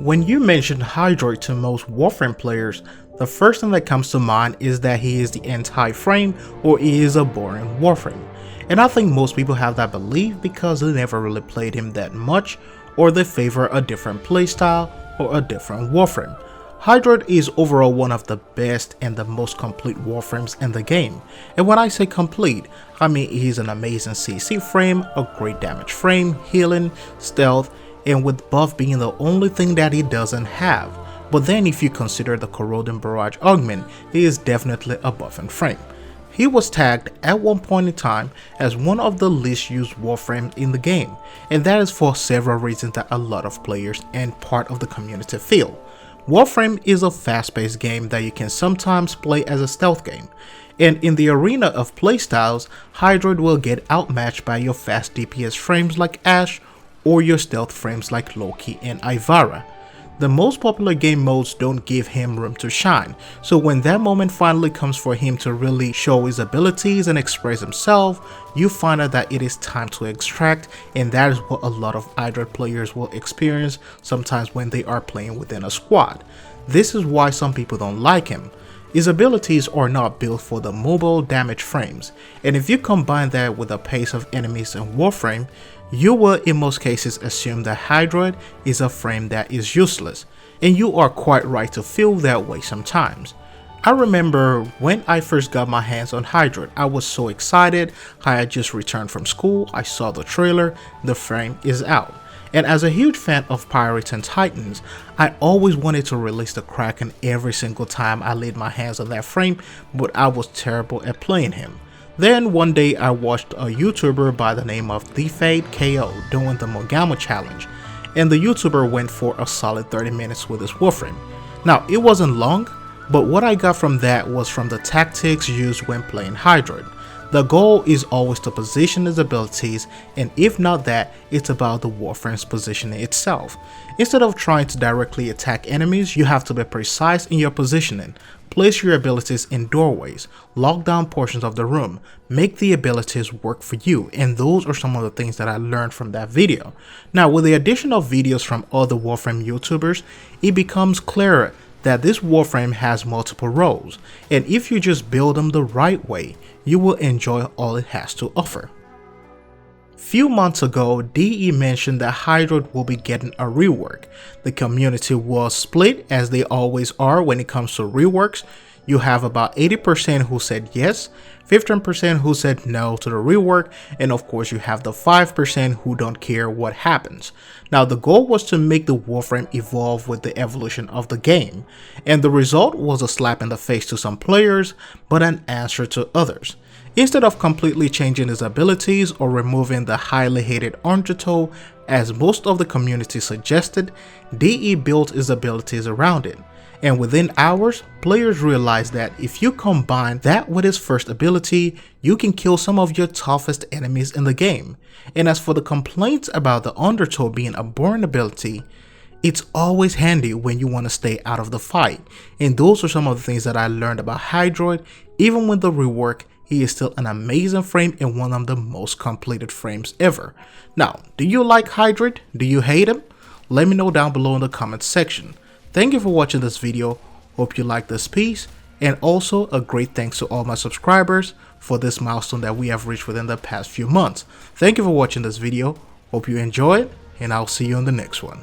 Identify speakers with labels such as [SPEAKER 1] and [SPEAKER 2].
[SPEAKER 1] When you mention HYDROID to most Warframe players, the first thing that comes to mind is that he is the anti-frame or he is a boring Warframe. And I think most people have that belief because they never really played him that much, or they favor a different playstyle or a different Warframe. HYDROID is overall one of the best and the most complete Warframes in the game. And when I say complete, I mean he's an amazing CC frame, a great damage frame, healing, stealth, and with buff being the only thing that he doesn't have. But then if you consider the corroding barrage augment, he is definitely a buffing frame. He was tagged at one point in time as one of the least used Warframes in the game, and that is for several reasons that a lot of players and part of the community feel. Warframe is a fast-paced game that you can sometimes play as a stealth game, and in the arena of playstyles, HYDROID will get outmatched by your fast DPS frames like Ashe or your stealth frames like Loki and Ivara. The most popular game modes don't give him room to shine, so when that moment finally comes for him to really show his abilities and express himself, you find out that it is time to extract, and that is what a lot of HYDROID players will experience sometimes when they are playing within a squad. This is why some people don't like him. His abilities are not built for the mobile damage frames, and if you combine that with the pace of enemies in Warframe, you will in most cases assume that HYDROID is a frame that is useless, and you are quite right to feel that way sometimes. I remember when I first got my hands on HYDROID, I was so excited. I had just returned from school, I saw the trailer, the frame is out. And as a huge fan of Pirates and Titans, I always wanted to release the Kraken every single time I laid my hands on that frame, but I was terrible at playing him. Then one day I watched a YouTuber by the name of TheFadeKO doing the Mogama challenge, and the YouTuber went for a solid 30 minutes with his Warframe. Now it wasn't long, but what I got from that was from the tactics used when playing HYDROID. The goal is always to position his abilities, and if not that, it's about the Warframe's positioning itself. Instead of trying to directly attack enemies, you have to be precise in your positioning. Place your abilities in doorways, lock down portions of the room, make the abilities work for you, and those are some of the things that I learned from that video. Now with the addition of videos from other Warframe YouTubers, it becomes clearer that this Warframe has multiple roles, and if you just build them the right way, you will enjoy all it has to offer. Few months ago, DE mentioned that HYDROID will be getting a rework. The community was split, as they always are when it comes to reworks. You have about 80% who said yes, 15% who said no to the rework, and of course you have the 5% who don't care what happens. Now the goal was to make the Warframe evolve with the evolution of the game, and the result was a slap in the face to some players, but an answer to others. Instead of completely changing his abilities or removing the highly hated Undertow, as most of the community suggested, DE built his abilities around it. And within hours, players realized that if you combine that with his first ability, you can kill some of your toughest enemies in the game. And as for the complaints about the Undertow being a boring ability, it's always handy when you want to stay out of the fight. And those are some of the things that I learned about HYDROID. Even with the rework, he is still an amazing frame and one of the most completed frames ever. Now, do you like HYDROID? Do you hate him? Let me know down below in the comments section. Thank you for watching this video, hope you liked this piece, and also a great thanks to all my subscribers for this milestone that we have reached within the past few months. Thank you for watching this video, hope you enjoyed, and I'll see you in the next one.